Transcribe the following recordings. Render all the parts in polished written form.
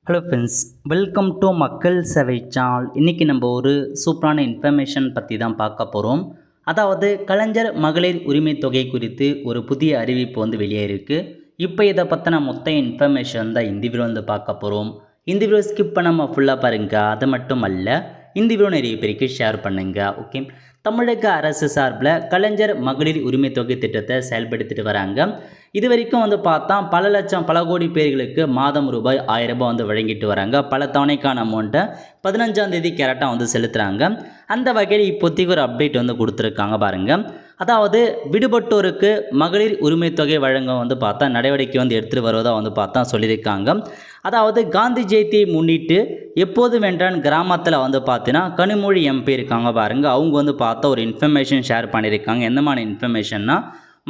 Hello friends, welcome to மக்கள் சேவை channel. இன்றைக்கி நம்ம ஒரு சூப்பரான இன்ஃபர்மேஷன் பற்றி தான் பார்க்க போகிறோம். அதாவது கலைஞர் மகளிர் உரிமை தொகை குறித்து ஒரு புதிய அறிவிப்பு வெளியேறிருக்கு. இப்போ இதை பற்றின மொத்த இன்ஃபர்மேஷன் தான் இந்த வீடியோ பார்க்க போகிறோம். இந்த வீடியோ ஸ்கிப் பண்ணாமல் ஃபுல்லாக பாருங்கள். அது மட்டும் அல்ல, இந்த வீடியோ நிறைய பேருக்கு ஷேர் பண்ணுங்கள். ஓகே, தமிழக அரசு சார்பில் கலைஞர் மகளிர் உரிமை தொகை திட்டத்தை செயல்படுத்திட்டு வராங்க. இது வரைக்கும் பார்த்தா பல கோடி பேர்களுக்கு மாதம் ரூபாய் 1000 ரூபாய் வழங்கிட்டு வராங்க. பல தவணைக்கான அமௌண்ட்டை 15ஆம் தேதி கரெக்டாக செலுத்துகிறாங்க. அந்த வகையில் இப்போதைக்கு ஒரு அப்டேட் கொடுத்துருக்காங்க பாருங்கள். அதாவது விடுபட்டோருக்கு மகளிர் உரிமை தொகை வழங்க பார்த்தா நடவடிக்கை எடுத்துகிட்டு வருவதாக பார்த்தா சொல்லியிருக்காங்க. அதாவது காந்தி ஜெயந்தியை முன்னிட்டு எப்போது வென்றான் கிராமத்தில் பார்த்தீங்கன்னா கனிமொழி எம்பி இருக்காங்க பாருங்கள். அவங்க பார்த்தா ஒரு இன்ஃபர்மேஷன் ஷேர் பண்ணியிருக்காங்க. என்னமான இன்ஃபர்மேஷன்னா,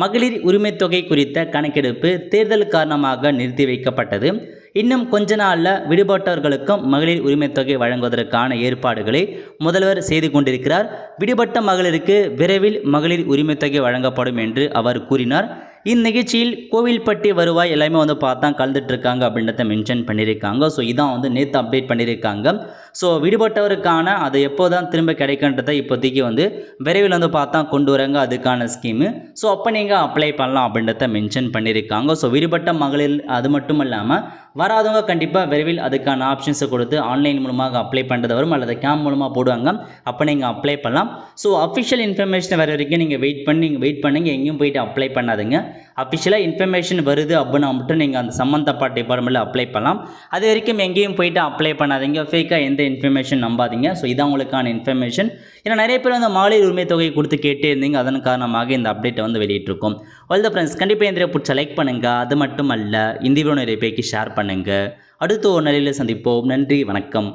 மகளிர் உரிமை தொகை குறித்த கணக்கெடுப்பு தேர்தல் காரணமாக நிறுத்தி வைக்கப்பட்டது. இன்னும் கொஞ்ச நாளில் விடுபட்டவர்களுக்கும் மகளிர் உரிமை தொகை வழங்குவதற்கான ஏற்பாடுகளை முதல்வர் செய்து கொண்டிருக்கிறார். விடுபட்ட மகளிருக்கு விரைவில் மகளிர் உரிமை தொகை வழங்கப்படும் என்று அவர் கூறினார். இந்நிகழ்ச்சியில் கோவில்பட்டி வருவாய் எல்லாமே பார்த்தா கலந்துட்டு இருக்காங்க அப்படின்றத மென்ஷன் பண்ணியிருக்காங்க. ஸோ இதான் நேற்று அப்டேட் பண்ணியிருக்காங்க. ஸோ விடுபட்டவருக்கான அது எப்போதான் திரும்ப கிடைக்கின்றதை இப்போதைக்கு விரைவில் பார்த்தா கொண்டு வராங்க அதுக்கான ஸ்கீமு. ஸோ அப்போ நீங்கள் அப்ளை பண்ணலாம் அப்படின்றத மென்ஷன் பண்ணியிருக்காங்க. ஸோ விடுபட்ட மகளிர் அது மட்டும் இல்லாமல் வராதவங்க கண்டிப்பாக விரைவில் அதுக்கான ஆப்ஷன்ஸை கொடுத்து ஆன்லைன் மூலமாக அப்ளை பண்ணுறது வரும், அல்லது கேம்ப் மூலமாக போடுவாங்க. அப்போ நீங்கள் அப்ளை பண்ணலாம். ஸோ அஃபிஷியல் இன்ஃபர்மேஷன் வர வரைக்கும் நீங்கள் வெயிட் பண்ணுங்க, எங்கேயும் போயிட்டு அப்ளை பண்ணாதுங்க. அஃபிஷியலாக இன்ஃபர்மேஷன் வருது அப்படின்னா மட்டும் நீங்கள் அந்த சம்மந்தப்பட்ட டிபார்ட்மெண்ட்டில் அப்ளை பண்ணலாம். அது வரைக்கும் எங்கேயும் போயிட்டு அப்ளை பண்ணாதீங்க. ஃபேக்காக எந்த இன்ஃபர்மேஷன் நம்பாதீங்க. ஸோ இதான் உங்களுக்கான இன்ஃபர்மேஷன். ஏன்னா நிறைய பேர் மகளிர் உரிமை தொகை கொடுத்து கேட்டே இருந்தீங்க. அதன் காரணமாக இந்த அப்டேட்டை வெளியிட்டிருக்கோம். ஆல் ஃப்ரெண்ட்ஸ், கண்டிப்பாக இந்த பிடிச்ச லைக் பண்ணுங்கள். அது மட்டும் அல்ல, இந்த வீடியோ நிறைய பேருக்கு ஷேர் பண்ணுங்கள். அடுத்த ஒரு நிலையில் சந்திப்போம். நன்றி, வணக்கம்.